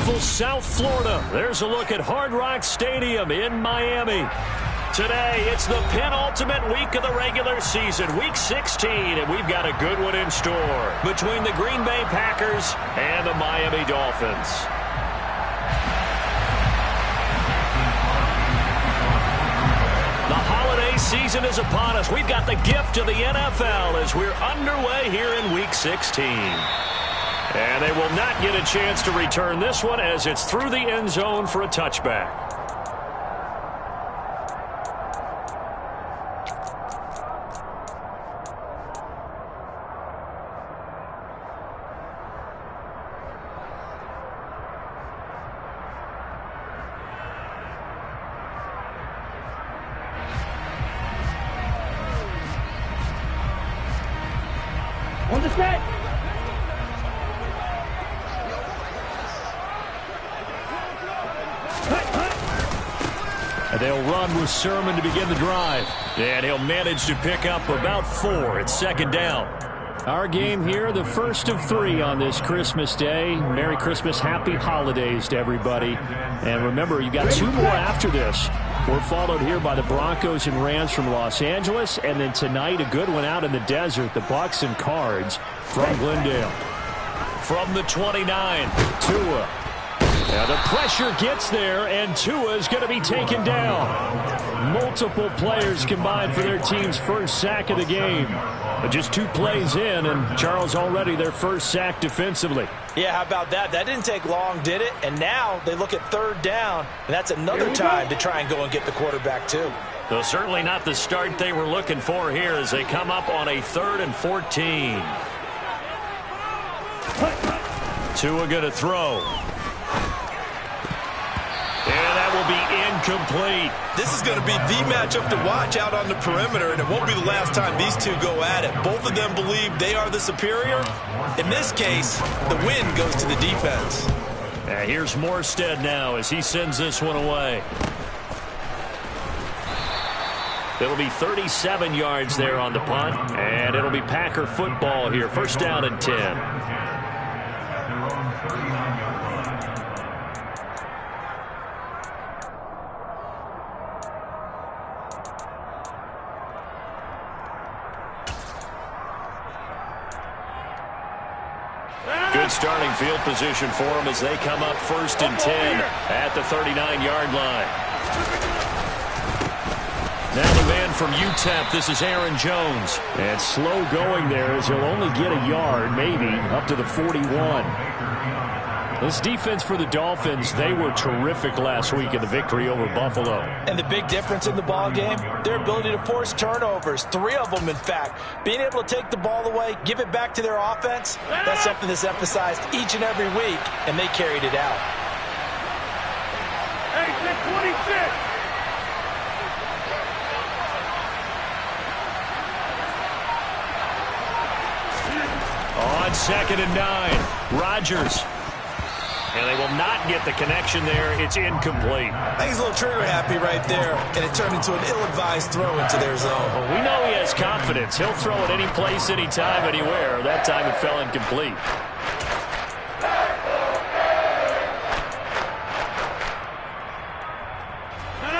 beautiful South Florida. There's a look at Hard Rock Stadium in Miami. Today, it's the penultimate week of the regular season, Week 16, and we've got a good one in store between the Green Bay Packers and the Miami Dolphins. The holiday season is upon us. We've got the gift of the NFL as we're underway here in Week 16. And they will not get a chance to return this one as it's through the end zone for a touchback. On the set. And they'll run with Sermon to begin the drive. And he'll manage to pick up about 4. It's second down. Our game here, the first of 3 on this Christmas Day. Merry Christmas, happy holidays to everybody. And remember, you got 2 more after this. We're followed here by the Broncos and Rams from Los Angeles. And then tonight, a good one out in the desert, the Bucs and Cards from Glendale. From the 29, Tua. Now the pressure gets there, and Tua is going to be taken down. Multiple players combined for their team's first sack of the game. But just 2 plays in, and Charles already their first sack defensively. Yeah, how about that? That didn't take long, did it? And now they look at third down, and that's another time to try and go and get the quarterback too. Though certainly not the start they were looking for here as they come up on a 3rd and 14. Tua going to throw. And that will be incomplete. This is going to be the matchup to watch out on the perimeter, and it won't be the last time these two go at it. Both of them believe they are the superior. In this case, the win goes to the defense. Here's Morstead now as he sends this one away. It'll be 37 yards there on the punt, and it'll be Packer football here. First down and 10. Good starting field position for them as they come up 1st and 10 at the 39-yard line. Now the man from UTEP, this is Aaron Jones. And slow going there as he'll only get a yard, maybe, up to the 41. This defense for the Dolphins, they were terrific last week in the victory over Buffalo. And the big difference in the ball game, their ability to force turnovers, 3 of them, in fact. Being able to take the ball away, give it back to their offense, that's something that's emphasized each and every week, and they carried it out. Hey, 26. On 2nd and 9, Rodgers. And they will not get the connection there. It's incomplete. I think he's a little trigger happy right there, and it turned into an ill-advised throw into their zone. Well, we know he has confidence. He'll throw it any place, anytime, anywhere. That time it fell incomplete.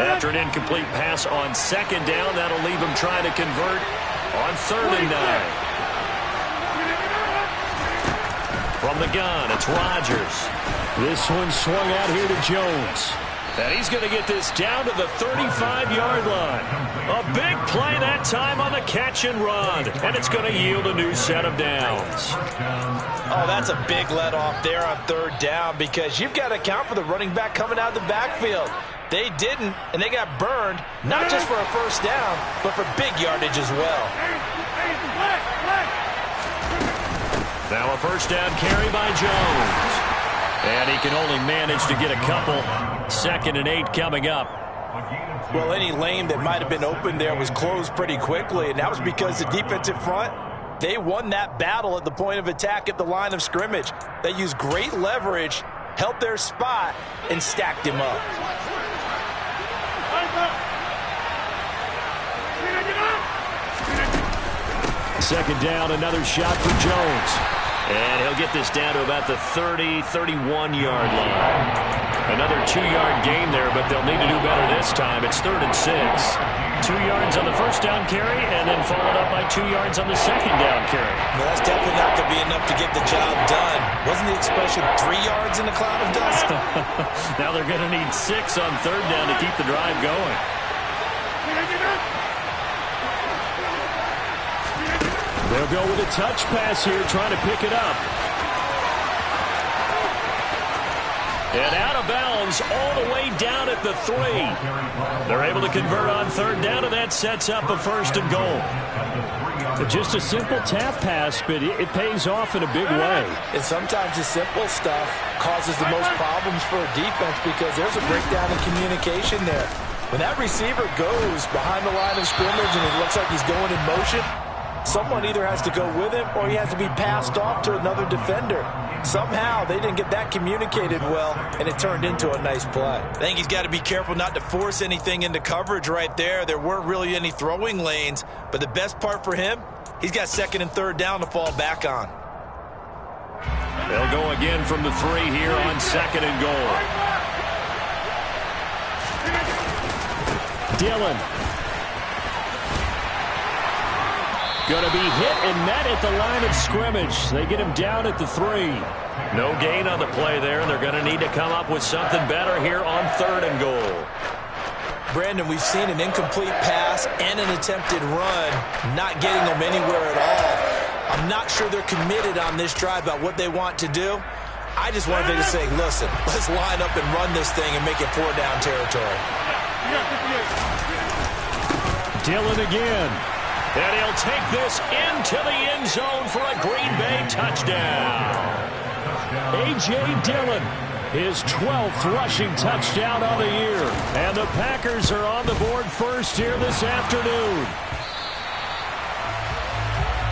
After an incomplete pass on 2nd down, that'll leave him trying to convert on 3rd and 9. From the gun, it's Rodgers. This one swung out here to Jones. And he's going to get this down to the 35-yard line. A big play that time on the catch and run. And it's going to yield a new set of downs. Oh, that's a big let-off there on 3rd down because you've got to account for the running back coming out of the backfield. They didn't, and they got burned, not just for a first down, but for big yardage as well. Now a first down carry by Jones. And he can only manage to get a couple. 2nd and 8 coming up. Well, any lane that might have been open there was closed pretty quickly, and that was because the defensive front, they won that battle at the point of attack at the line of scrimmage. They used great leverage, held their spot, and stacked him up. 2nd down, another shot for Jones. And he'll get this down to about the 30, 31-yard line. Another 2-yard gain there, but they'll need to do better this time. It's 3rd and 6. 2 yards on the first down carry, and then followed up by 2 yards on the second down carry. Well, that's definitely not going to be enough to get the job done. Wasn't the expression 3 yards in a cloud of dust? Now they're going to need 6 on 3rd down to keep the drive going. They'll go with a touch pass here, trying to pick it up. And out of bounds all the way down at the 3. They're able to convert on 3rd down, and that sets up a 1st and goal. Just a simple tap pass, but it pays off in a big way. And sometimes the simple stuff causes the most problems for a defense because there's a breakdown in communication there. When that receiver goes behind the line of scrimmage and it looks like he's going in motion, someone either has to go with him or he has to be passed off to another defender. Somehow they didn't get that communicated well, and it turned into a nice play. I think he's got to be careful not to force anything into coverage right there. There weren't really any throwing lanes, but the best part for him, he's got 2nd and 3rd down to fall back on. They'll go again from the 3 here on 2nd and goal. Dillon. Going to be hit and met at the line of scrimmage. They get him down at the 3. No gain on the play there, and they're going to need to come up with something better here on 3rd and goal. Brandon, we've seen an incomplete pass and an attempted run, not getting them anywhere at all. I'm not sure they're committed on this drive about what they want to do. I just wanted them to say, listen, let's line up and run this thing and make it 4-down territory. Dillon again. And he'll take this into the end zone for a Green Bay touchdown. A.J. Dillon, his 12th rushing touchdown on the year. And the Packers are on the board first here this afternoon.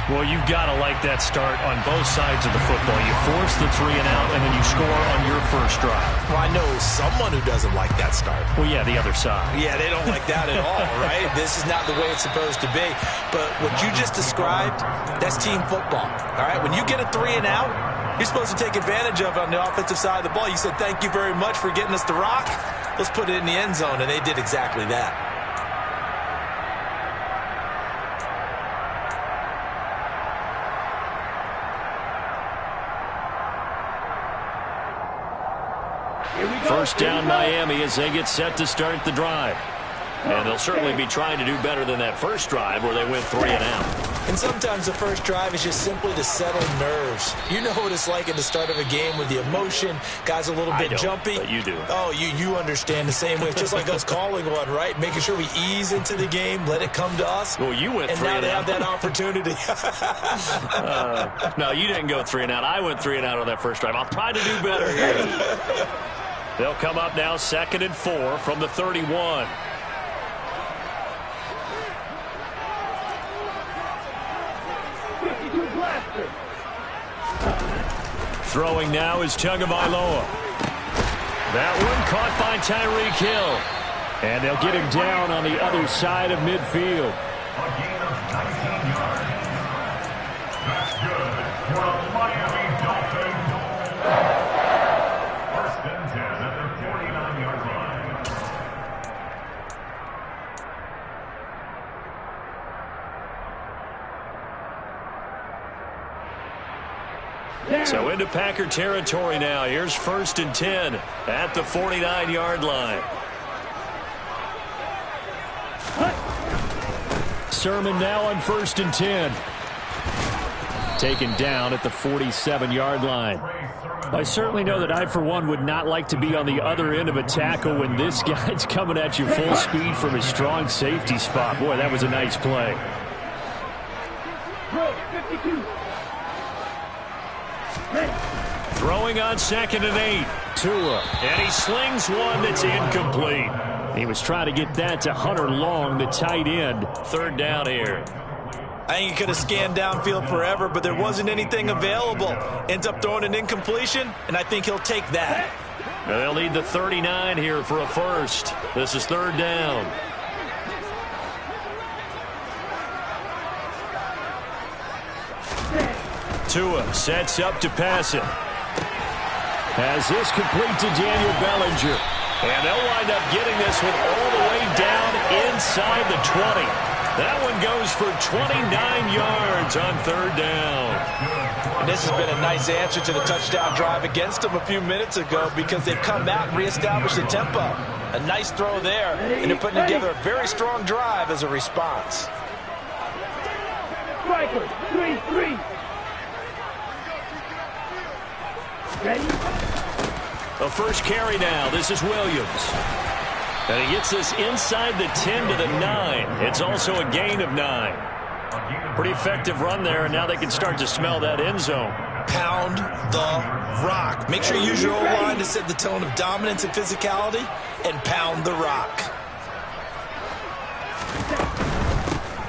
Well, you've got to like that start on both sides of the football. You force the 3 and out, and then you score on your first drive. Well, I know someone who doesn't like that start. Well, yeah, the other side. Yeah, they don't like that at all, right? This is not the way it's supposed to be. But what you just described, that's team football, all right? When you get a 3 and out, you're supposed to take advantage of it on the offensive side of the ball. You said, thank you very much for getting us the rock. Let's put it in the end zone, and they did exactly that. First down Miami as they get set to start the drive. And they'll certainly be trying to do better than that first drive where they went 3 and out. And sometimes the first drive is just simply to settle nerves. You know what it's like at the start of a game with the emotion. Guys a little bit jumpy. But you do. Oh, you understand the same way. It's just like us calling one, right? Making sure we ease into the game, let it come to us. Well, you went 3 and out. And now they have that opportunity. No, you didn't go 3 and out. I went 3 and out on that first drive. I'll try to do better here. They'll come up now 2nd and 4 from the 31. Throwing now is Tagovailoa. That one caught by Tyreek Hill. And they'll get him down on the other side of midfield. A gain of 19 yards. That's good for a Miami Dolphins. 1st and 10 at the 49-yard line. So into Packer territory now. Here's 1st and 10 at the 49-yard line. Sermon now on 1st and 10. Taken down at the 47-yard line. I certainly know that I, for one, would not like to be on the other end of a tackle when this guy's coming at you full speed from his strong safety spot. Boy, that was a nice play. Throwing on 2nd and 8. Tua. And he slings one that's incomplete. He was trying to get that to Hunter Long, the tight end. 3rd down here. I think he could have scanned downfield forever, but there wasn't anything available. Ends up throwing an incompletion, and I think he'll take that. Now they'll need the 39 here for a first. This is 3rd down. Tua sets up to pass it. Has this complete to Daniel Bellinger. And they'll wind up getting this one all the way down inside the 20. That one goes for 29 yards on third down. And this has been a nice answer to the touchdown drive against them a few minutes ago because they've come out and reestablished the tempo. A nice throw there, and they're putting together a very strong drive as a response. Striker, 3-3. Ready? The first carry now. This is Williams. And he gets this inside the 10 to the 9. It's also a gain of 9. Pretty effective run there, and now they can start to smell that end zone. Pound the rock. Make sure you use your O-line to set the tone of dominance and physicality, and pound the rock.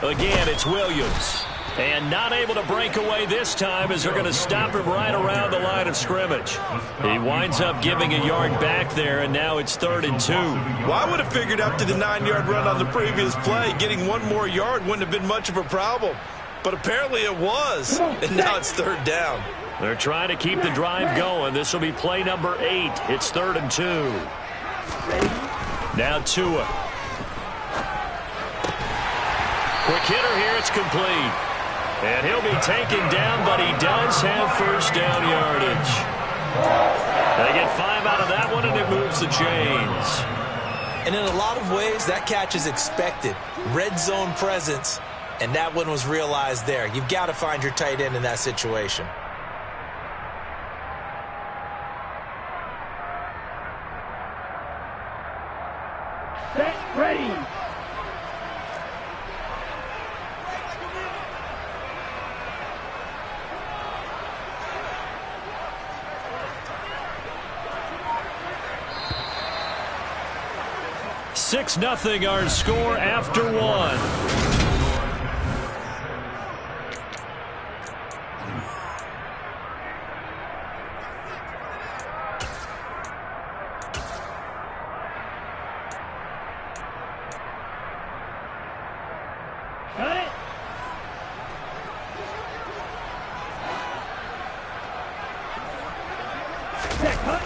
Again, it's Williams. And not able to break away this time as they're going to stop him right around the line of scrimmage. He winds up giving a yard back there, and now it's 3rd and 2. Well, I would have figured after the 9-yard run on the previous play, getting one more yard wouldn't have been much of a problem. But apparently it was, and now it's 3rd down. They're trying to keep the drive going. This will be play number 8. It's 3rd and 2. Now Tua. Quick hitter here. It's complete. And he'll be taken down, but he does have first down yardage. They get 5 out of that one, and it moves the chains. And in a lot of ways, that catch is expected. Red zone presence, and that one was realized there. You've got to find your tight end in that situation. Set, ready. Six 0 our score after 1. Got it. Set, cut.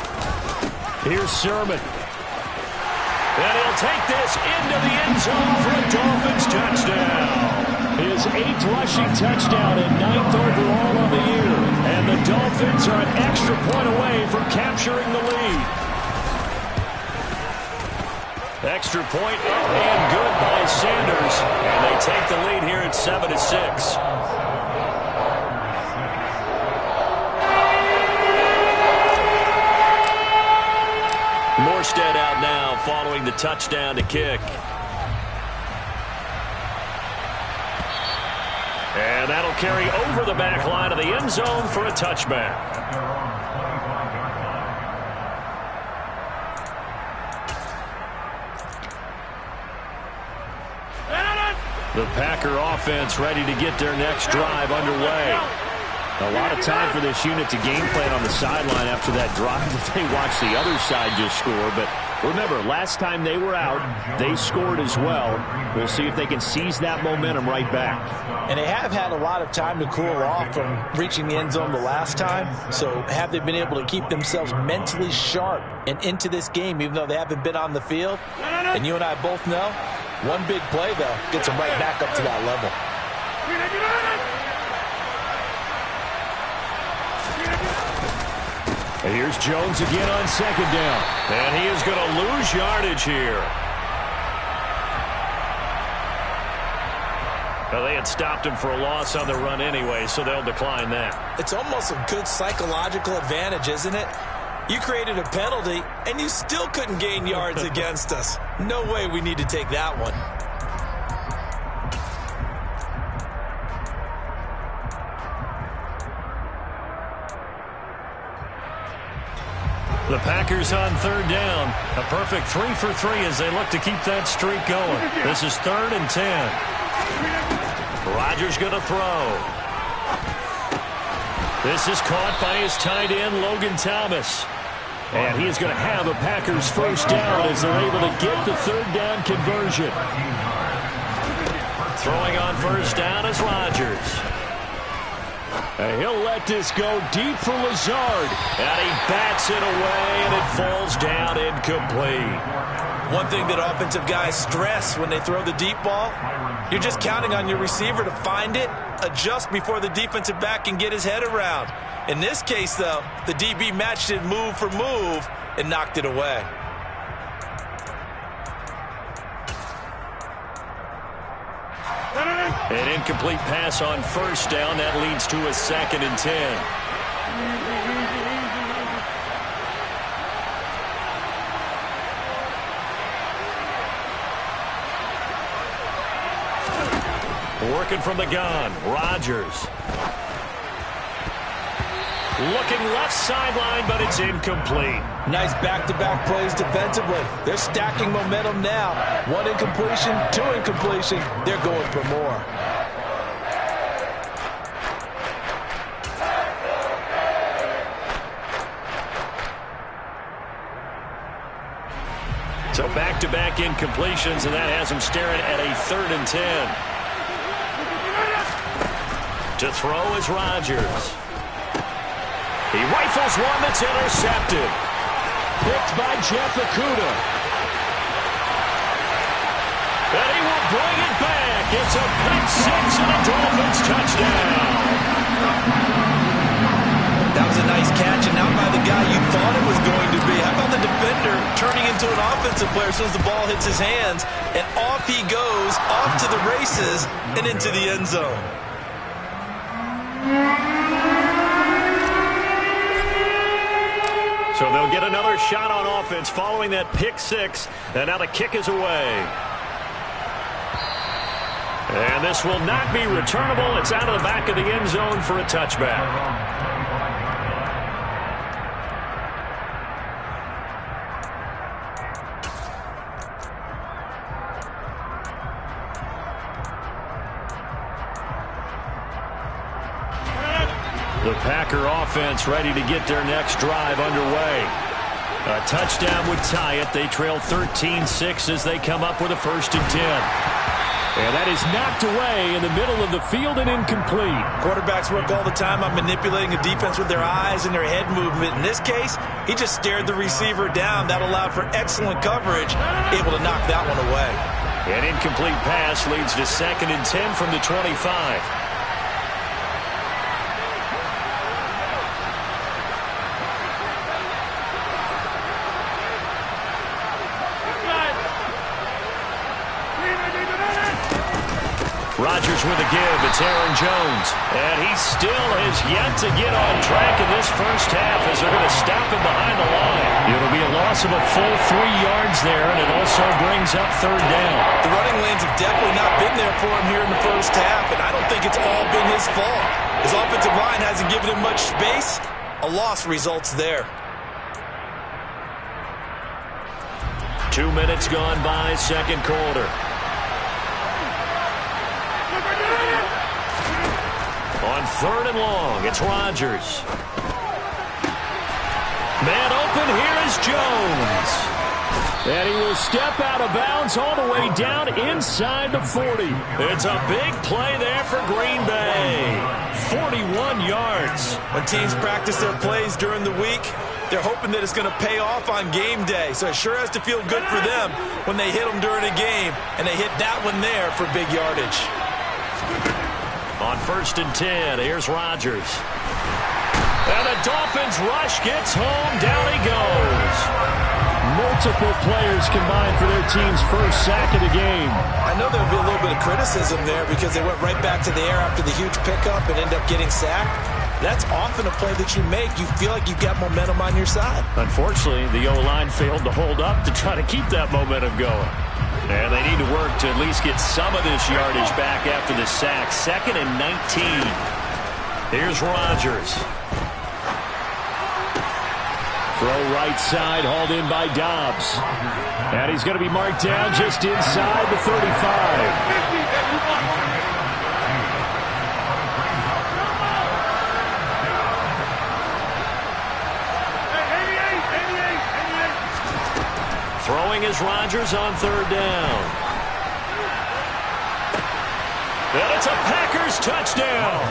Here's Sermon. And he'll take this into the end zone for a Dolphins touchdown. His 8th rushing touchdown and 9th overall on the year. And the Dolphins are an extra point away from capturing the lead. Extra point up and good by Sanders. And they take the lead here at 7-6. Morstead out now following the touchdown to kick. And that'll carry over the back line of the end zone for a touchback. The Packer offense ready to get their next drive underway. A lot of time for this unit to game plan on the sideline after that drive that they watched the other side just score. But remember, last time they were out, they scored as well. We'll see if they can seize that momentum right back. And they have had a lot of time to cool off from reaching the end zone the last time. So have they been able to keep themselves mentally sharp and into this game, even though they haven't been on the field? And you and I both know, one big play, though, gets them right back up to that level. And here's Jones again on 2nd down. And he is going to lose yardage here. Well, they had stopped him for a loss on the run anyway, so they'll decline that. It's almost a good psychological advantage, isn't it? You created a penalty, and you still couldn't gain yards against us. No way we need to take that one. The Packers on 3rd down. A perfect 3 for 3 as they look to keep that streak going. This is 3rd and 10. Rodgers going to throw. This is caught by his tight end, Logan Thomas. And he is going to have a Packers first down as they're able to get the 3rd down conversion. Throwing on first down is Rodgers. And he'll let this go deep for Lazard. And he bats it away, and it falls down incomplete. One thing that offensive guys stress when they throw the deep ball, you're just counting on your receiver to find it, adjust before the defensive back can get his head around. In this case, though, the DB matched it move for move and knocked it away. An incomplete pass on first down. That leads to a 2nd and 10. Working from the gun, Rodgers. Looking left sideline, but it's incomplete. Nice back-to-back plays defensively. They're stacking momentum now. 1 incompletion, 2 incompletion. They're going for more. So back-to-back incompletions, and that has him staring at a 3rd and 10. To throw is Rodgers. He rifles one that's intercepted. Picked by Jeff Okudah. And he will bring it back. It's a pick 6 and a Dolphins touchdown. That was a nice catch, and not by the guy you thought it was going to be. How about the defender turning into an offensive player as soon as the ball hits his hands, and off he goes, off to the races, and into the end zone. So they'll get another shot on offense following that pick 6, and now the kick is away. And this will not be returnable. It's out of the back of the end zone for a touchback. The Packer offense ready to get their next drive underway. A touchdown would tie it. They trail 13-6 as they come up with a 1st and 10. And that is knocked away in the middle of the field and incomplete. Quarterbacks work all the time on manipulating a defense with their eyes and their head movement. In this case, he just stared the receiver down. That allowed for excellent coverage, able to knock that one away. An incomplete pass leads to 2nd and 10 from the 25. Rodgers with a give. It's Aaron Jones. And he still has yet to get on track in this first half as they're going to stop him behind the line. It'll be a loss of a full 3 yards there, and it also brings up 3rd down. The running lanes have definitely not been there for him here in the first half, and I don't think it's all been his fault. His offensive line hasn't given him much space. A loss results there. 2 minutes gone by, 2nd quarter. On 3rd and long, it's Rodgers. Man open, here is Jones. And he will step out of bounds all the way down inside the 40. It's a big play there for Green Bay. 41 yards. When teams practice their plays during the week, they're hoping that it's going to pay off on game day. So it sure has to feel good for them when they hit them during a game, and they hit that one there for big yardage. On 1st and 10, here's Rodgers. And the Dolphins rush gets home. Down he goes. Multiple players combined for their team's first sack of the game. I know there'll be a little bit of criticism there because they went right back to the air after the huge pickup and end up getting sacked. That's often a play that you make. You feel like you've got momentum on your side. Unfortunately, the O-line failed to hold up to try to keep that momentum going. And they need to work to at least get some of this yardage back after the sack. 2nd and 19. Here's Rodgers. Throw right side, hauled in by Dobbs. And he's going to be marked down just inside the 35. Throwing is Rodgers on 3rd down. And it's a Packers touchdown.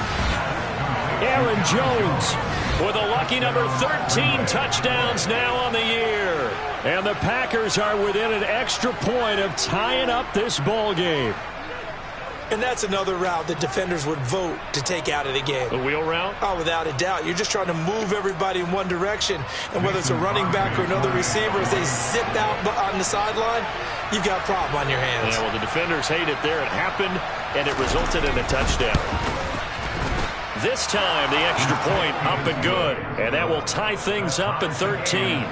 Aaron Jones with a lucky number 13 touchdowns now on the year. And the Packers are within an extra point of tying up this ball game. And that's another route that defenders would vote to take out of the game. The wheel route? Oh, without a doubt. You're just trying to move everybody in one direction. And whether it's a running back or another receiver, as they zip out on the sideline, you've got a problem on your hands. Yeah, well, the defenders hate it there. It happened, and it resulted in a touchdown. This time, the extra point up and good. And that will tie things up at 13.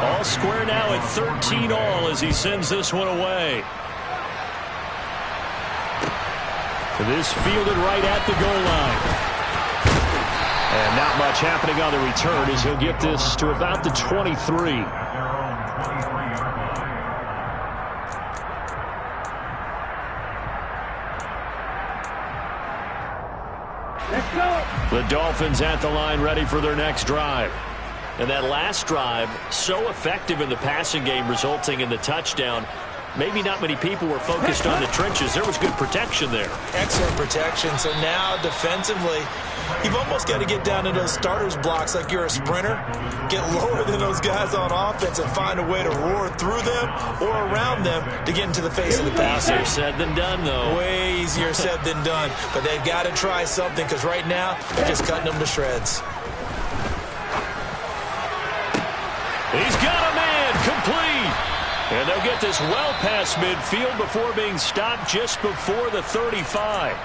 All square now at 13 all as he sends this one away. This fielded right at the goal line. And not much happening on the return as he'll get this to about the 23. Let's go. The Dolphins at the line ready for their next drive. And that last drive, so effective in the passing game, resulting in the touchdown. Maybe not many people were focused on the trenches. There was good protection there. Excellent protection. So now, defensively, you've almost got to get down to those starters blocks like you're a sprinter. Get lower than those guys on offense and find a way to roar through them or around them to get into the face of the passer. Easier said than done, though. Way easier said than done. But they've got to try something because right now, they're just cutting them to shreds. He's got a man complete. And they'll get this well past midfield before being stopped just before the 35.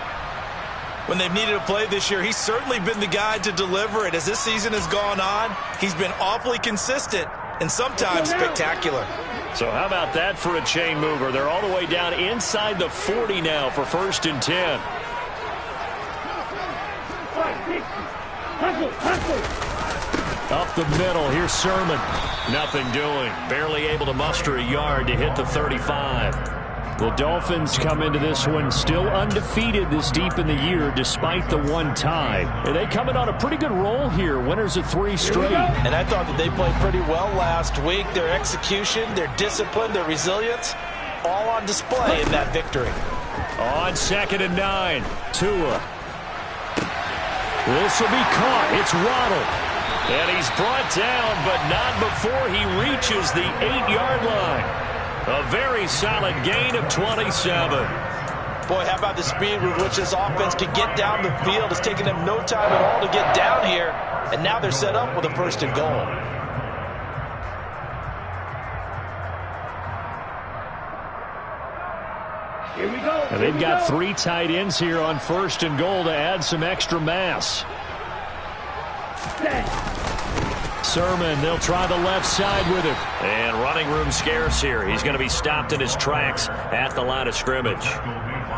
When they've needed a play this year, he's certainly been the guy to deliver it. As this season has gone on, he's been awfully consistent and sometimes spectacular. So how about that for a chain mover? They're all the way down inside the 40 now for 1st and 10. Hustle. Up the middle, here's Sermon. Nothing doing. Barely able to muster a yard to hit the 35. The Dolphins come into this one still undefeated this deep in the year despite the one tie. And they come in on a pretty good roll here. Winners of 3 straight. And I thought that they played pretty well last week. Their execution, their discipline, their resilience, all on display in that victory. On 2nd and 9, Tua. This will be caught. It's Waddle. And he's brought down, but not before he reaches the 8-yard line. A very solid gain of 27. Boy, how about the speed with which this offense can get down the field? It's taken them no time at all to get down here. And now they're set up with a 1st and goal. Here we go. And they've got 3 tight ends here on 1st and goal to add some extra mass. Sermon, they'll try the left side with him. And running room scarce here. He's going to be stopped in his tracks at the line of scrimmage.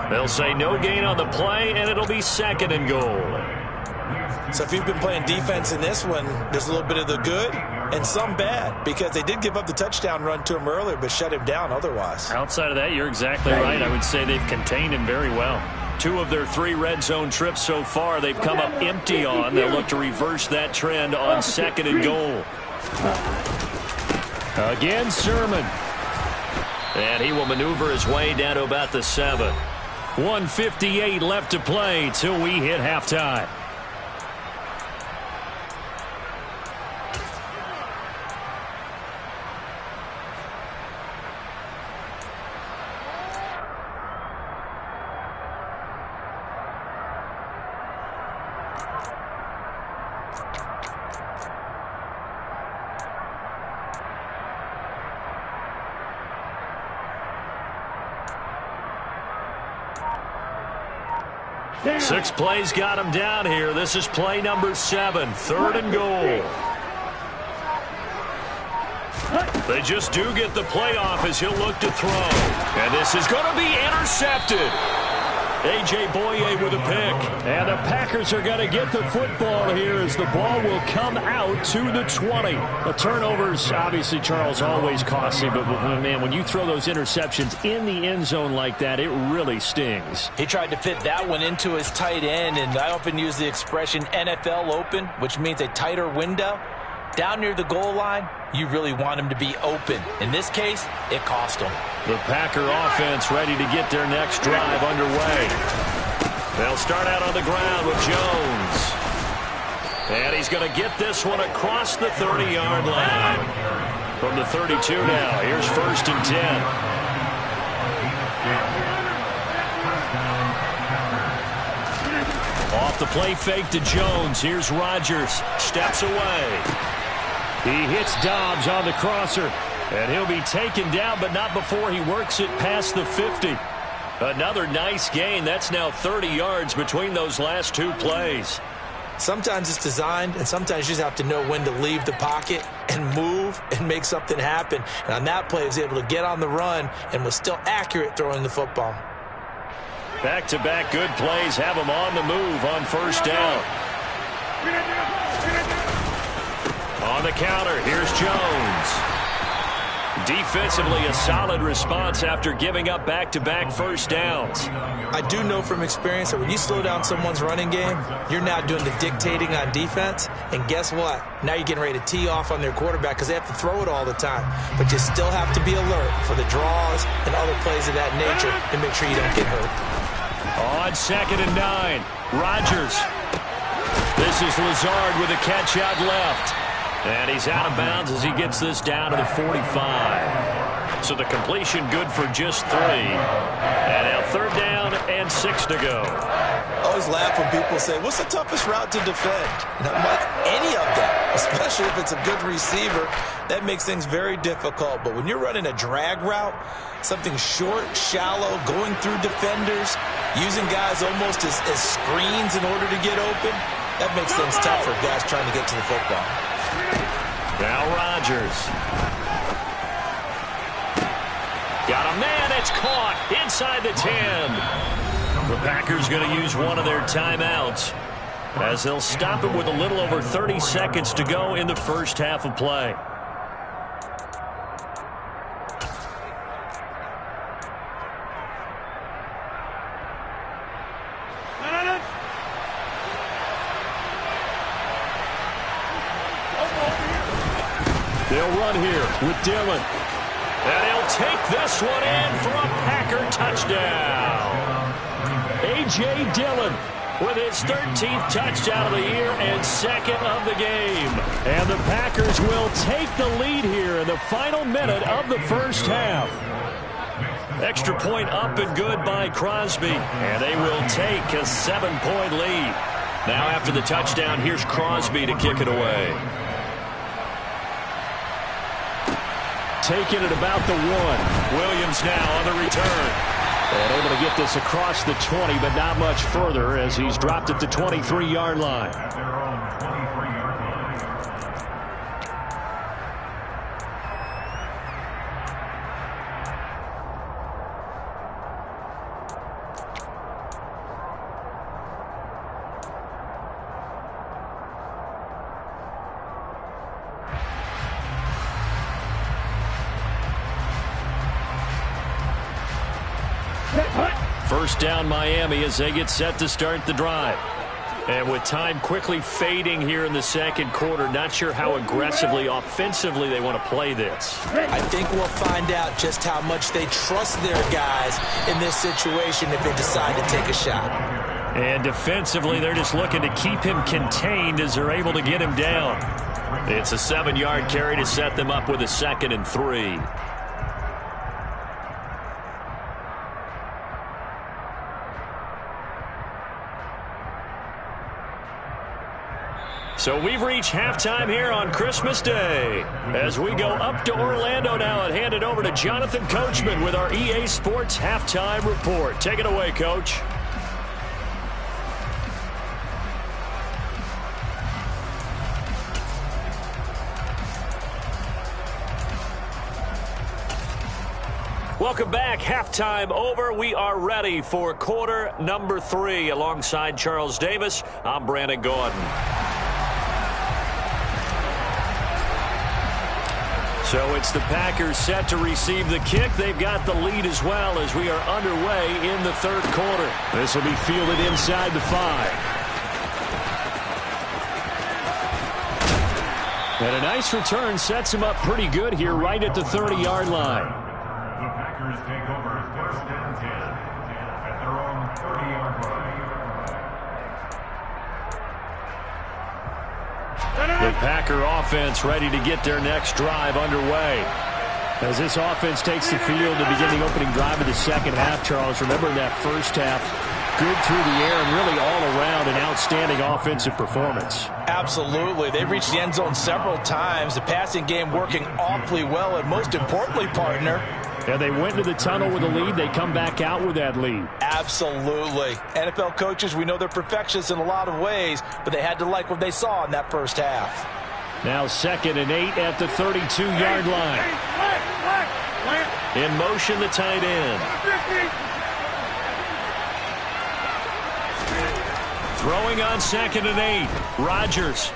They'll say no gain on the play, and it'll be 2nd and goal. So if you've been playing defense in this one, there's a little bit of the good and some bad, because they did give up the touchdown run to him earlier, but shut him down otherwise. Outside of that, you're exactly right. I would say they've contained him very well. 2 of their 3 red zone trips so far they've come up empty on. They'll look to reverse that trend on 2nd and goal. Again, Sermon. And he will maneuver his way down to about the 7. 1:58 left to play till we hit halftime. Down. 6 plays got him down here. This is play number 7, 3rd and goal. They just do get the play off as he'll look to throw. And this is going to be intercepted. A.J. Boye with a pick. And the Packers are going to get the football here as the ball will come out to the 20. The turnovers, obviously, Charles, always costly. But, man, when you throw those interceptions in the end zone like that, it really stings. He tried to fit that one into his tight end, and I often use the expression NFL open, which means a tighter window. Down near the goal line, you really want him to be open. In this case, it cost him. The Packer offense ready to get their next drive underway. They'll start out on the ground with Jones. And he's going to get this one across the 30-yard line. From the 32 now, here's 1st and 10. Off the play fake to Jones. Here's Rodgers. Steps away. He hits Dobbs on the crosser. And he'll be taken down, but not before he works it past the 50. Another nice gain. That's now 30 yards between those last two plays. Sometimes it's designed, and sometimes you just have to know when to leave the pocket and move and make something happen. And on that play, he was able to get on the run and was still accurate throwing the football. Back-to-back good plays have him on the move on 1st down. On the counter, here's Jones. Defensively, a solid response after giving up back-to-back 1st downs. I do know from experience that when you slow down someone's running game, you're now doing the dictating on defense. And guess what? Now you're getting ready to tee off on their quarterback because they have to throw it all the time. But you still have to be alert for the draws and other plays of that nature to make sure you don't get hurt. On 2nd and 9, Rodgers. This is Lazard with a catch out left. And he's out of bounds as he gets this down to the 45. So the completion good for just 3. And now 3rd down and 6 to go. I always laugh when people say, what's the toughest route to defend? And I'm like, any of them, especially if it's a good receiver. That makes things very difficult. But when you're running a drag route, something short, shallow, going through defenders, using guys almost as screens in order to get open, that makes things tough for guys trying to get to the football. Now Rodgers. Got a man, it's caught inside the 10. The Packers going to use one of their timeouts as they'll stop it with a little over 30 seconds to go in the first half of play. They'll run here with Dillon. And he'll take this one in for a Packer touchdown. A.J. Dillon with his 13th touchdown of the year and 2nd of the game. And the Packers will take the lead here in the final minute of the first half. Extra point up and good by Crosby. And they will take a 7-point lead. Now after the touchdown, here's Crosby to kick it away. Taking it about the 1. Williams now on the return. And able to get this across the 20, but not much further as he's dropped at the 23-yard line. First down Miami as they get set to start the drive. And with time quickly fading here in the second quarter, not sure how aggressively, offensively they want to play this. I think we'll find out just how much they trust their guys in this situation if they decide to take a shot. And defensively, they're just looking to keep him contained as they're able to get him down. It's a 7-yard carry to set them up with a 2nd and 3. So we've reached halftime here on Christmas Day. As we go up to Orlando now and hand it over to Jonathan Coachman with our EA Sports Halftime Report. Take it away, Coach. Welcome back. Halftime over. We are ready for quarter number 3. Alongside Charles Davis, I'm Brandon Gordon. So it's the Packers set to receive the kick. They've got the lead as well as we are underway in the third quarter. This will be fielded inside the 5. And a nice return sets him up pretty good here right at the 30-yard line. The Packers take over 1st and 10 at their own 30-yard line. The Packer offense ready to get their next drive underway. As this offense takes the field to begin the opening drive of the second half, Charles, remember that first half, good through the air and really all around an outstanding offensive performance. Absolutely. They reached the end zone several times. The passing game working awfully well, and most importantly, partner, yeah, they went into the tunnel with a lead. They come back out with that lead. Absolutely. NFL coaches, we know they're perfectionists in a lot of ways, but they had to like what they saw in that first half. Now 2nd and 8 at the 32-yard line. In motion, the tight end. Throwing on 2nd and 8. Rodgers.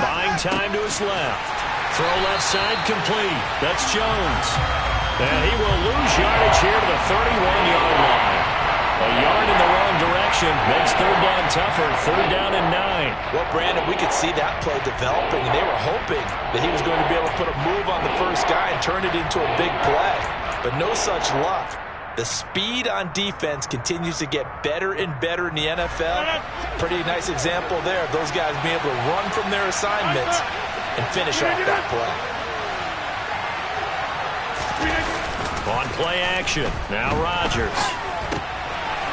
Buying time to his left. Throw left side complete. That's Jones. And he will lose yardage here to the 31-yard line. A yard in the wrong direction makes third down tougher. Third down and 9. Well, Brandon, we could see that play developing. They were hoping that he was going to be able to put a move on the first guy and turn it into a big play. But no such luck. The speed on defense continues to get better and better in the NFL. Pretty nice example there of those guys being able to run from their assignments and finish off that play. On play action. Now Rodgers.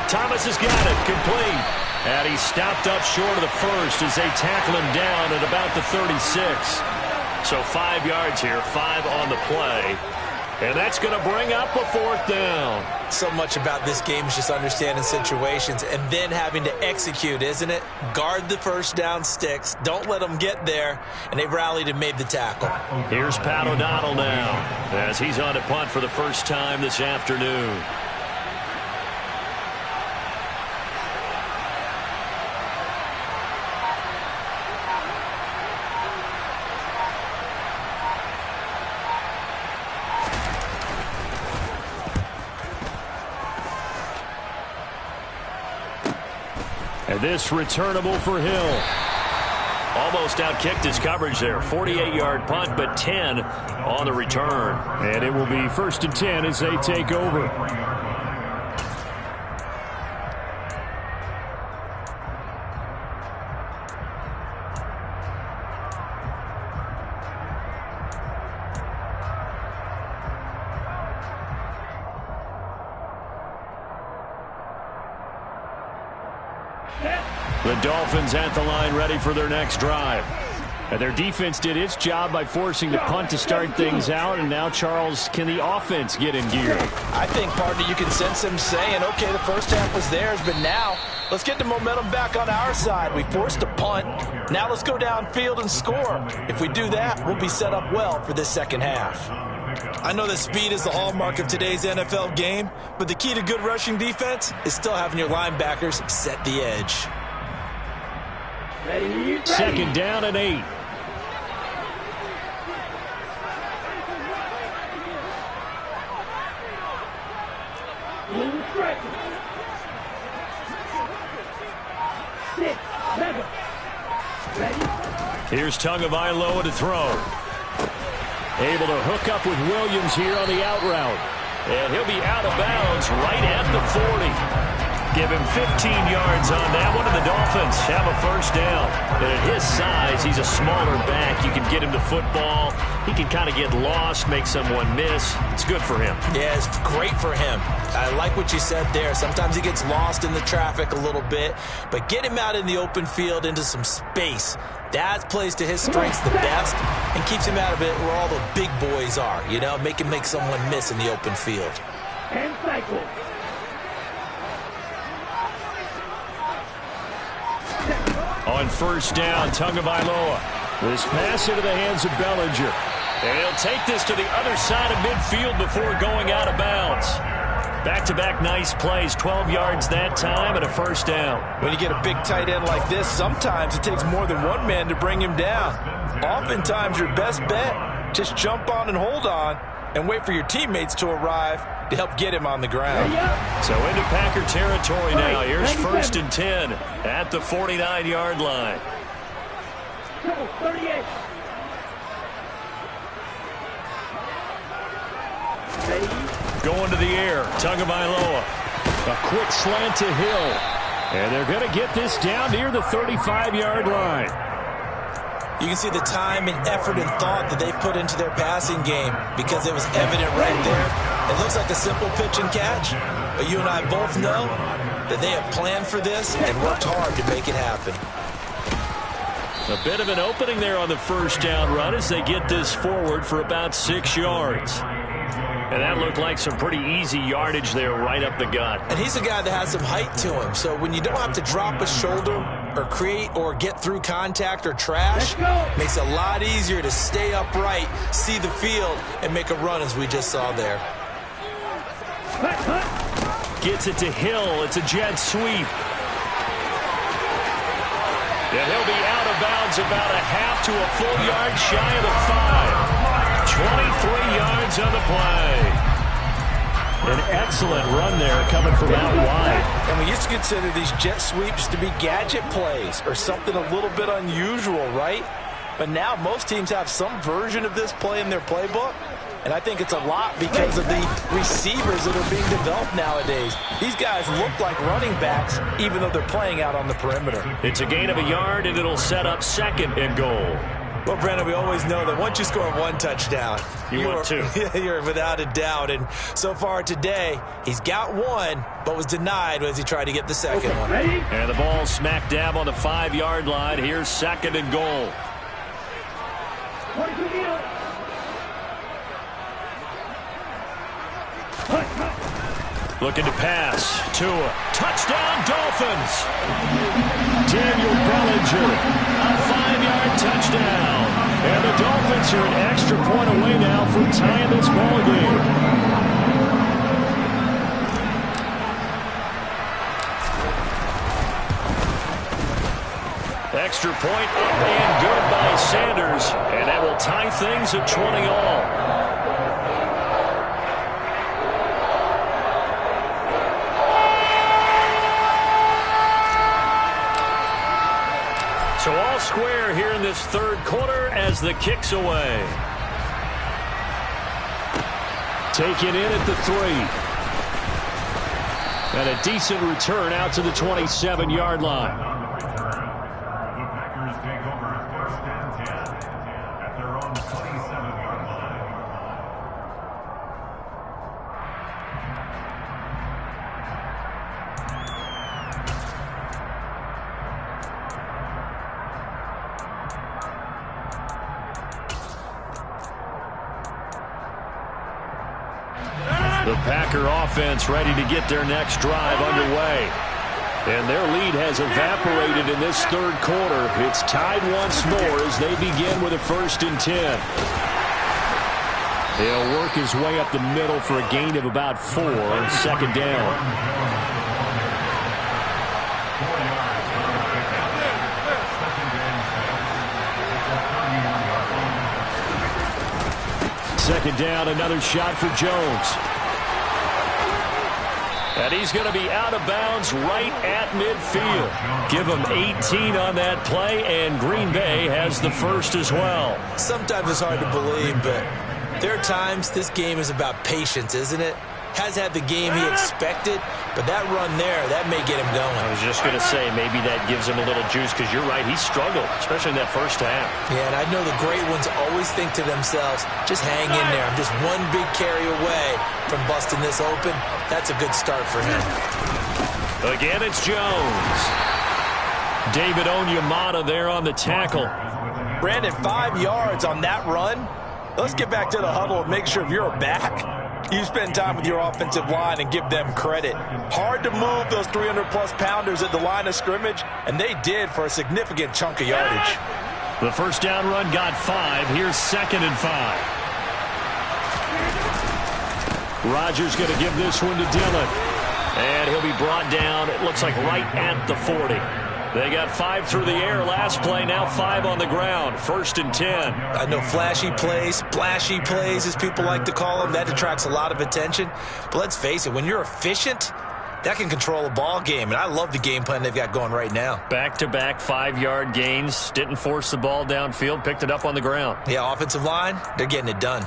Thomas has got it. Complete. And he's stopped up short of the first as they tackle him down at about the 36. So 5 yards here, 5 on the play. And that's going to bring up a 4th down. So much about this game is just understanding situations and then having to execute, isn't it? Guard the first down sticks. Don't let them get there. And they rallied and made the tackle. Here's Pat O'Donnell now as he's on to punt for the first time this afternoon. And this returnable for Hill. Almost outkicked his coverage there. 48-yard punt, but 10 on the return. And it will be 1st and 10 as they take over. The Dolphins at the line ready for their next drive. And their defense did its job by forcing the punt to start things out. And now, Charles, can the offense get in gear? I think, partner, you can sense them saying, okay, the first half was theirs, but now let's get the momentum back on our side. We forced a punt. Now let's go downfield and score. If we do that, we'll be set up well for this second half. I know that speed is the hallmark of today's NFL game, but the key to good rushing defense is still having your linebackers set the edge. 2nd down and 8. Here's Tagovailoa to throw. Able to hook up with Williams here on the out route. And he'll be out of bounds right at the 40. Give him 15 yards on that one, and the Dolphins have a first down. And at his size, he's a smaller back. You can get him to football. He can kind of get lost, make someone miss. It's good for him. Yeah, it's great for him. I like what you said there. Sometimes he gets lost in the traffic a little bit, but get him out in the open field into some space. That plays to his strengths the best and keeps him out of it where all the big boys are, you know, make him make someone miss in the open field. And cycle. On first down, Tagovailoa. This pass into the hands of Bellinger. And he'll take this to the other side of midfield before going out of bounds. Back-to-back nice plays, 12 yards that time and a first down. When you get a big tight end like this, sometimes it takes more than one man to bring him down. Oftentimes your best bet, just jump on and hold on and wait for your teammates to arrive to help get him on the ground. So into Packer territory now. Here's 1st and 10 at the 49-yard line. 38. Going to the air, Tagovailoa. A quick slant to Hill. And they're going to get this down near the 35-yard line. You can see the time and effort and thought that they put into their passing game because it was evident right there. It looks like a simple pitch and catch, but you and I both know that they have planned for this and worked hard to make it happen. A bit of an opening there on the first down run as they get this forward for about 6 yards. And that looked like some pretty easy yardage there right up the gut. And he's a guy that has some height to him. So when you don't have to drop a shoulder or create or get through contact or trash, makes it a lot easier to stay upright, see the field, and make a run as we just saw there. Gets it to Hill. It's a jet sweep. And he'll be out of bounds about a half to a full yard shy of the 5. 23 yards on the play. An excellent run there coming from out wide. And we used to consider these jet sweeps to be gadget plays or something a little bit unusual, right? But now most teams have some version of this play in their playbook. And I think it's a lot because of the receivers that are being developed nowadays. These guys look like running backs, even though they're playing out on the perimeter. It's a gain of a yard, and it'll set up 2nd and goal. Well, Brandon, we always know that once you score 1 touchdown, want 2. You're without a doubt. And so far today, he's got 1, but was denied as he tried to get the 2nd one. And the ball smack dab on the 5-yard line. Here's 2nd and goal. Looking to pass. Tua. Touchdown, Dolphins. Daniel Bellinger. A 5-yard touchdown. And the Dolphins are an extra point away now from tying this ball game. Extra point up and good by Sanders. And that will tie things at 20 all. So all square here in this 3rd quarter as the kick's away. Taken in at the 3. And a decent return out to the 27-yard line. The Packers take over 1st and 10 at their own 27-yard line. The Packer offense ready to get their next drive underway. And their lead has evaporated in this 3rd quarter. It's tied once more as they begin with a 1st and 10. He'll work his way up the middle for a gain of about 4 on 2nd down. Second down, another shot for Jones. And he's going to be out of bounds right at midfield. Give him 18 on that play, and Green Bay has the 1st as well. Sometimes it's hard to believe, but there are times this game is about patience, isn't it? Has had the game he expected, but that run there, that may get him going. I was just going to say, maybe that gives him a little juice, because you're right, he struggled, especially in that 1st half. Yeah, and I know the great ones always think to themselves, just hang in there. I'm just one big carry away from busting this open. That's a good start for him. Again, it's Jones. David Onyemata there on the tackle. Brandon, 5 yards on that run. Let's get back to the huddle and make sure if you're back, you spend time with your offensive line and give them credit. Hard to move those 300-plus pounders at the line of scrimmage, and they did for a significant chunk of yardage. The 1st down run got 5. Here's 2nd and 5. Rodgers going to give this one to Dillon. And he'll be brought down, it looks like right at the 40. They got 5 through the air last play, now 5 on the ground. 1st and 10. I know flashy plays, splashy plays, as people like to call them, that attracts a lot of attention. But let's face it, when you're efficient, that can control a ball game. And I love the game plan they've got going right now. Back-to-back 5-yard gains. Didn't force the ball downfield, picked it up on the ground. Yeah, offensive line, they're getting it done.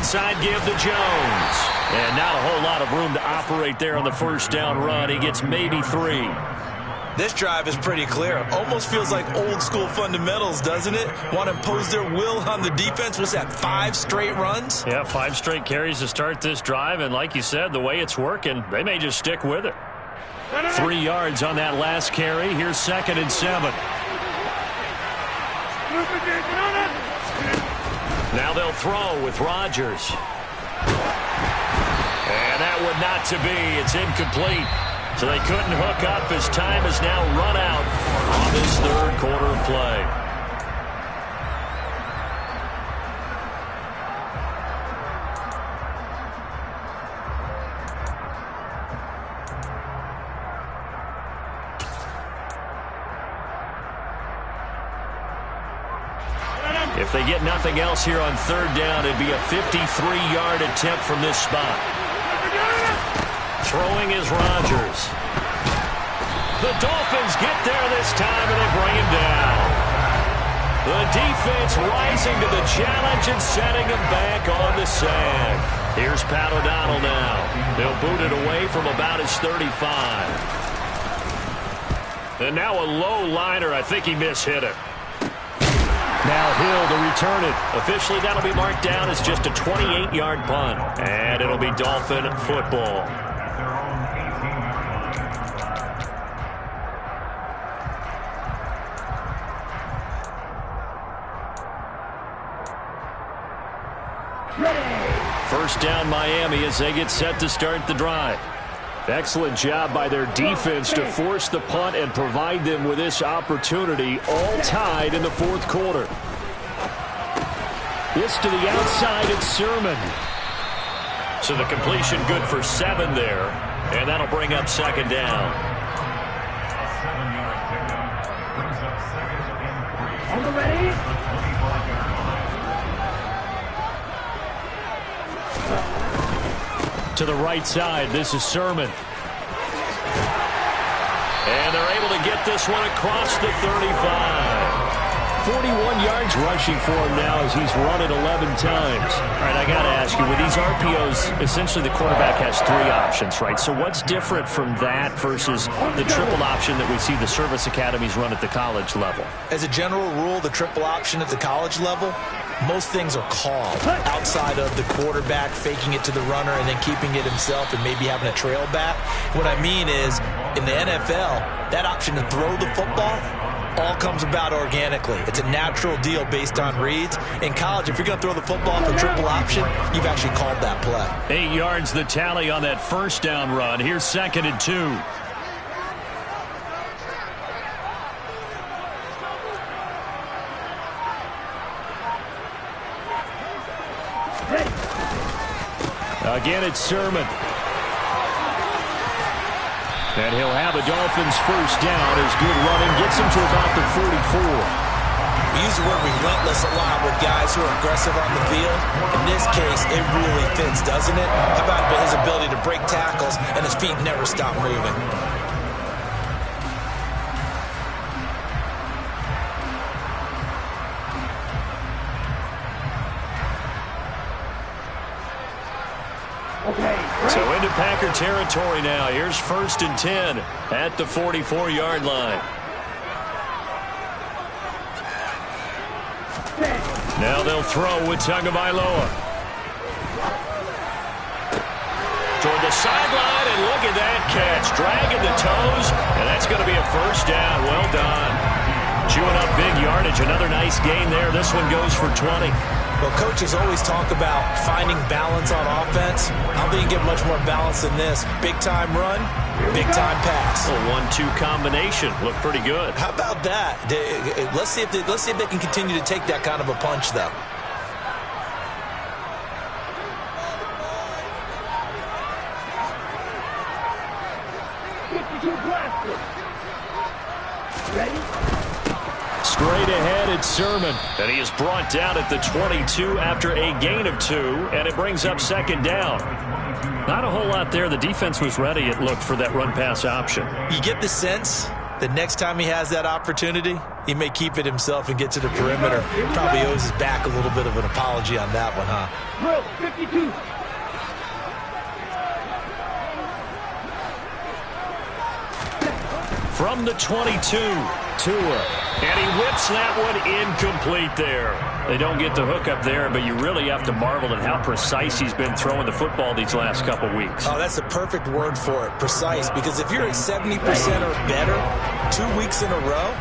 inside give to Jones. And not a whole lot of room to operate there on the first down run. He gets maybe 3. This drive is pretty clear. Almost feels like old school fundamentals, doesn't it? Want to impose their will on the defense. Was that 5 straight runs? Yeah, 5 straight carries to start this drive. And like you said, the way it's working, they may just stick with it. 3 yards on that last carry. Here's 2nd and 7. Now they'll throw with Rodgers. And that would not to be. It's incomplete. So they couldn't hook up as time has now run out on this third quarter of play. If they get nothing else here on third down, it'd be a 53-yard attempt from this spot. Throwing is Rodgers. The Dolphins get there this time, and they bring him down. The defense rising to the challenge and setting him back on the sand. Here's Pat O'Donnell now. They'll boot it away from about his 35. And now a low liner. I think he mishit it. Now Hill to return it. Officially, that'll be marked down as just a 28-yard punt. And it'll be Dolphin football. First down Miami as they get set to start the drive. Excellent job by their defense to force the punt and provide them with this opportunity, all tied in the fourth quarter. This to the outside, it's Sermon. So the completion good for 7 there, and that'll bring up 2nd down. On the ready? To the right side, this is Sermon. And they're able to get this one across the 35. 41 yards rushing for him now as he's run it 11 times. All right, I got to ask you, with these RPOs, essentially the quarterback has 3 options, right? So what's different from that versus the triple option that we see the service academies run at the college level? As a general rule, the triple option at the college level, most things are called outside of the quarterback faking it to the runner and then keeping it himself and maybe having a trail back. What I mean is, in the NFL, that option to throw the football all comes about organically. It's a natural deal based on reads. In college, if you're going to throw the football for triple option, you've actually called that play. 8 yards the tally on that first down run. Here's 2nd and 2. Again, it's Sermon. And he'll have a Dolphins first down as good running gets him to about the 44. We use the word relentless a lot with guys who are aggressive on the field. In this case, it really fits, doesn't it? How about his ability to break tackles and his feet never stop moving? So into Packer territory now. Here's 1st and 10 at the 44-yard line. Now they'll throw with Tagovailoa. Toward the sideline, and look at that catch. Dragging the toes, and that's going to be a first down. Well done. Chewing up big yardage. Another nice gain there. This one goes for 20. Well, coaches always talk about finding balance on offense. I don't think you get much more balance than this. Big-time run, big-time pass. A 1-2 combination. Looked pretty good. How about that? Let's see if they can continue to take that kind of a punch, though. Straight ahead, it's Sermon. And he is brought down at the 22 after a gain of 2, and it brings up 2nd down. Not a whole lot there. The defense was ready, it looked, for that run-pass option. You get the sense that next time he has that opportunity, He may keep it himself and get to the perimeter. Probably owes his back a little bit of an apology on that one, huh? Drill 52. From the 22, Tua. And he whips that one incomplete there. They don't get the hook up there, but you really have to marvel at how precise he's been throwing the football these last couple weeks. Oh, that's the perfect word for it, precise. Because if you're at 70% or better 2 weeks in a row,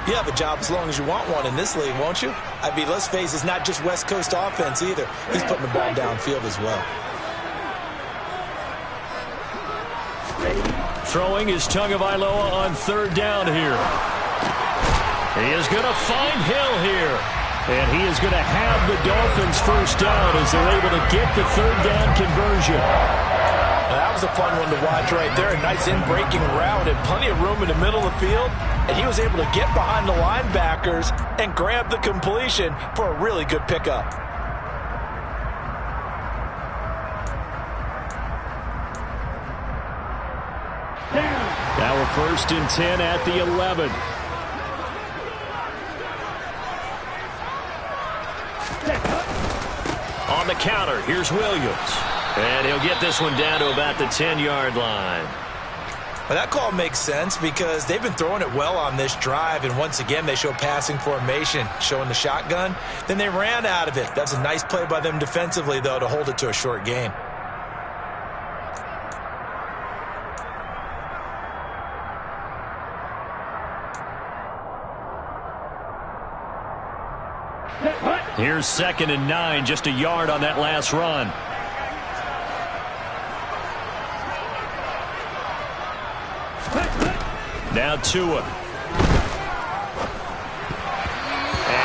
you have a job as long as you want one in this league, won't you? I mean, let's face it, it's not just West Coast offense either. He's putting the ball downfield as well. Throwing is Tagovailoa on third down here. He is going to find Hill here. And he is going to have the Dolphins first down as they're able to get the third down conversion. That was a fun one to watch right there. A nice in-breaking route and plenty of room in the middle of the field. And he was able to get behind the linebackers and grab the completion for a really good pickup. Now we're first and 10 at the 11. On the counter, here's Williams. And he'll get this one down to about the 10-yard line. Well, that call makes sense because they've been throwing it well on this drive, and once again they show passing formation, showing the shotgun. Then they ran out of it. That's a nice play by them defensively, though, to hold it to a short gain. Here's 2nd and 9, just a yard on that last run. Now Tua. And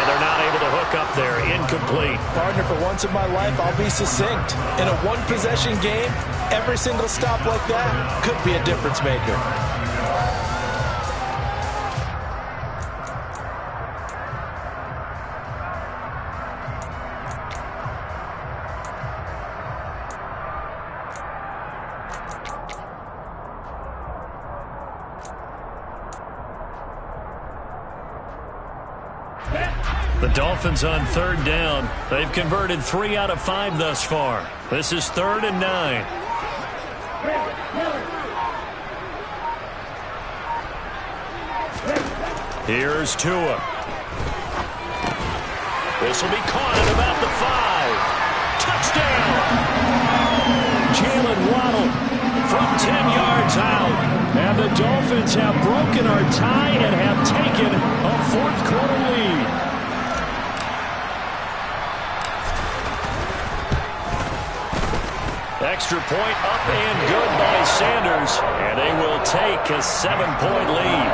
they're not able to hook up there. Incomplete. Partner, for once in my life, I'll be succinct. In a one-possession game, every single stop like that could be a difference maker. The Dolphins on third down. They've converted 3 out of 5 thus far. This is 3rd and 9. Here's Tua. This will be caught at about the 5. Touchdown! Jalen Waddle from 10 yards out. And the Dolphins have broken our tie and have taken a 4th quarter lead. Extra point up and good by Sanders. And they will take a 7-point lead.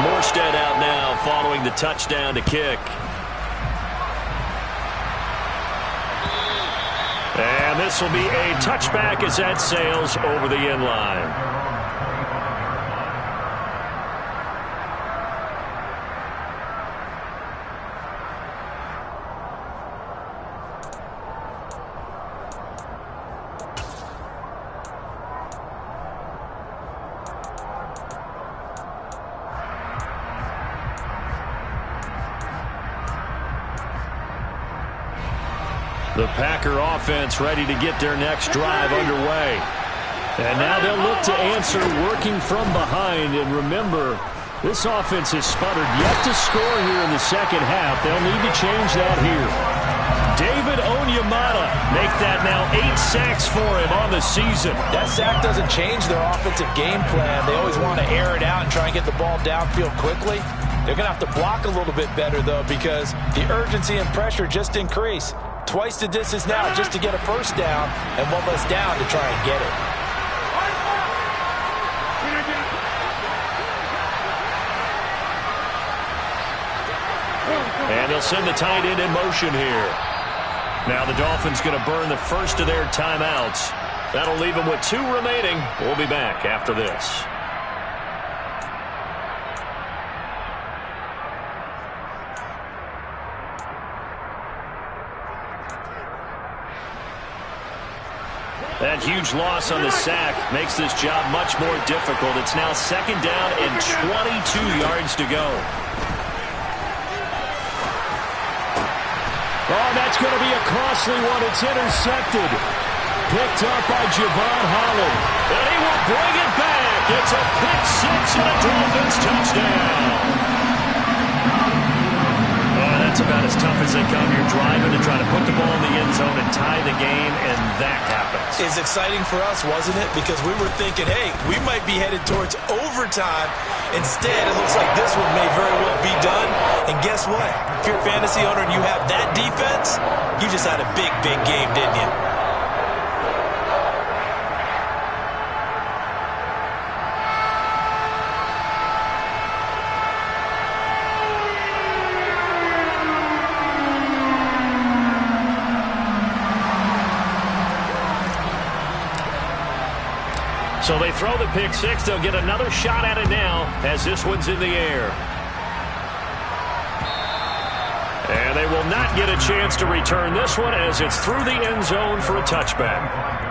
Morstead out now following the touchdown to kick. And this will be a touchback as that sails over the end line. The Packer offense ready to get their next drive underway. And now they'll look to answer working from behind. And remember, this offense has sputtered yet to score here in the second half. They'll need to change that here. David Onyemata make that now 8 sacks for him on the season. That sack doesn't change their offensive game plan. They always want to air it out and try and get the ball downfield quickly. They're going to have to block a little bit better, though, because the urgency and pressure just increase. Twice the distance now just to get a first down, and one less down to try and get it. And they'll send the tight end in motion here. Now the Dolphins going to burn the first of their timeouts. That'll leave them with 2 remaining. We'll be back after this. That huge loss on the sack makes this job much more difficult. It's now 2nd down and 22 yards to go. Oh, that's going to be a costly one. It's intercepted. Picked up by Javon Holland. And he will bring it back. It's a pick six and a Dolphins touchdown. That's about as tough as they come. You're driving to try to put the ball in the end zone and tie the game, and that happens. It's exciting for us, wasn't it? Because we were thinking, hey, we might be headed towards overtime. Instead, it looks like this one may very well be done. And guess what? If you're a fantasy owner and you have that defense, you just had a big, big game, didn't you? So they throw the pick six. They'll get another shot at it now as this one's in the air. And they will not get a chance to return this one as it's through the end zone for a touchback.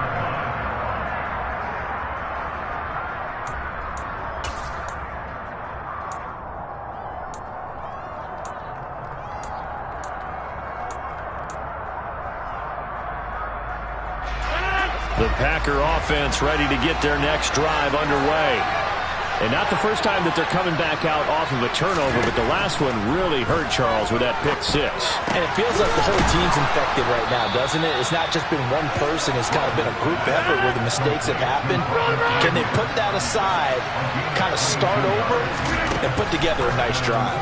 The Packer offense ready to get their next drive underway. And not the first time that they're coming back out off of a turnover, but the last one really hurt Charles with that pick six. And it feels like the whole team's infected right now, doesn't it? It's not just been one person. It's kind of been a group effort where the mistakes have happened. Can they put that aside, kind of start over, and put together a nice drive?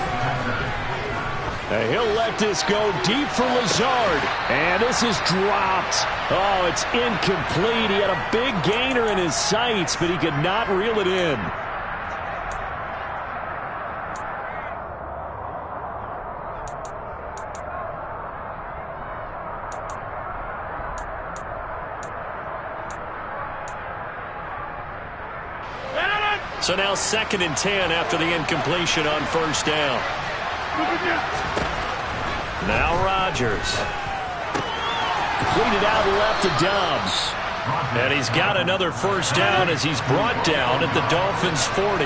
And he'll let this go deep for Lazard. And this is dropped. Oh, it's incomplete. He had a big gainer in his sights, but he could not reel it in. So now 2nd and 10 after the incompletion on first down. Now Rodgers. Completed out left to Dobbs. And he's got another first down as he's brought down at the Dolphins' 40.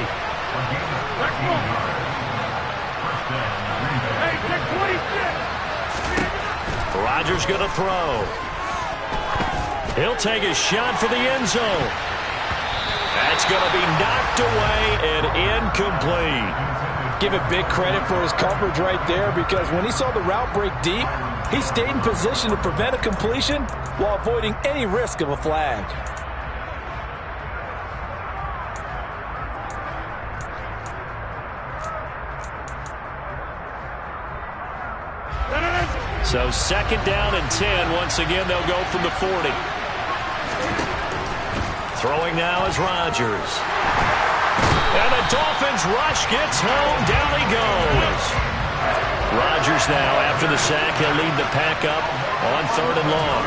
Rodgers going to throw. He'll take a shot for the end zone. That's going to be knocked away and incomplete. Give it big credit for his coverage right there, because when he saw the route break deep, he stayed in position to prevent a completion while avoiding any risk of a flag. So 2nd down and 10. Once again, they'll go from the 40. Throwing now is Rodgers. And the Dolphins rush gets home. Down he goes. Rodgers now, after the sack, he'll lead the pack up on 3rd and long.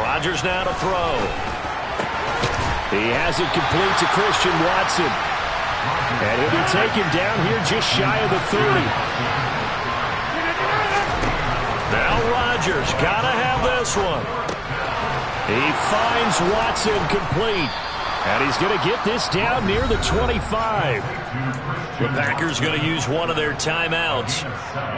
Rodgers now to throw. He has it complete to Christian Watson. And he'll be taken down here just shy of the 30. Now Rodgers, gotta have this one. He finds Watson complete. And he's going to get this down near the 25. The Packers going to use one of their timeouts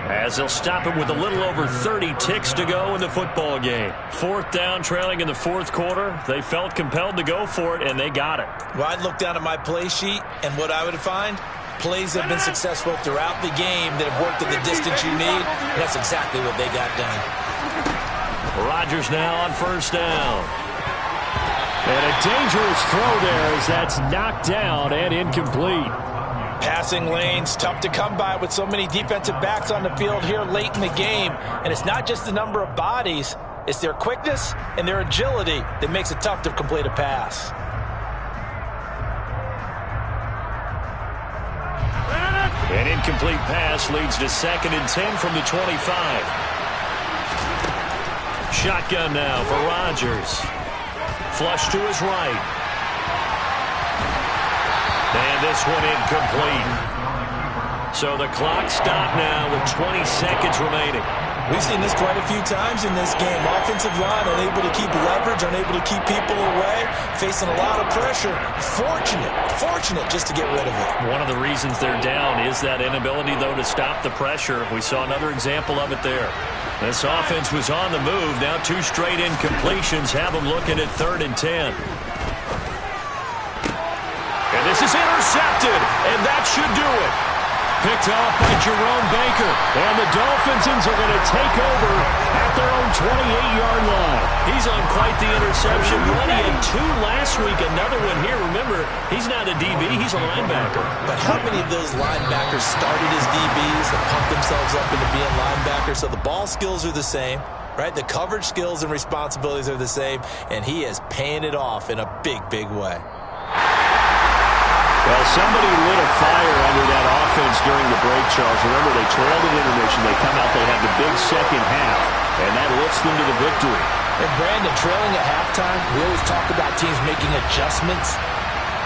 as they'll stop it with a little over 30 ticks to go in the football game. 4th down, trailing in the 4th quarter. They felt compelled to go for it, and they got it. Well, I'd look down at my play sheet, and what I would find, plays have been successful throughout the game that have worked at the distance you need. And that's exactly what they got done. Rodgers now on first down. And a dangerous throw there as that's knocked down and incomplete. Passing lanes, tough to come by with so many defensive backs on the field here late in the game. And it's not just the number of bodies, it's their quickness and their agility that makes it tough to complete a pass. An incomplete pass leads to 2nd and 10 from the 25. Shotgun now for Rodgers. Flush to his right. And this one incomplete. So the clock stopped now with 20 seconds remaining. We've seen this quite a few times in this game. Offensive line unable to keep leverage, unable to keep people away, facing a lot of pressure. Fortunate just to get rid of it. One of the reasons they're down is that inability, though, to stop the pressure. We saw another example of it there. This offense was on the move. Now 2 straight incompletions have them looking at 3rd and 10. And this is intercepted, and that should do it. Picked off by Jerome Baker. And the Dolphins are going to take over at their own 28-yard line. He's on quite the interception run. He had 2 last week, another one here. Remember, he's not a DB, he's a linebacker. But how many of those linebackers started as DBs and pumped themselves up into being linebackers? So the ball skills are the same, right? The coverage skills and responsibilities are the same, and he is paying it off in a big way. Well, somebody lit a fire under that offense during the break, Charles. Remember, they trailed at intermission. They come out, they have the big second half, and that lifts them to the victory. And Brandon, trailing at halftime, we always talk about teams making adjustments.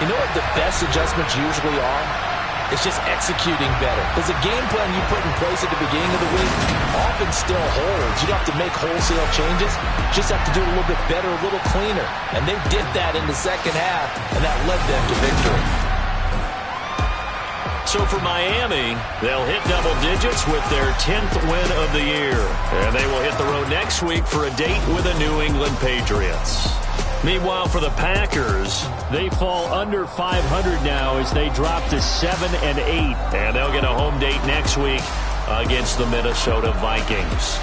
You know what the best adjustments usually are? It's just executing better. Because the game plan you put in place at the beginning of the week often still holds. You don't have to make wholesale changes. You just have to do it a little bit better, a little cleaner. And they did that in the second half, and that led them to victory. So for Miami, they'll hit double digits with their 10th win of the year. And they will hit the road next week for a date with the New England Patriots. Meanwhile, for the Packers, they fall under 500 now as they drop to 7-8. And they'll get a home date next week against the Minnesota Vikings.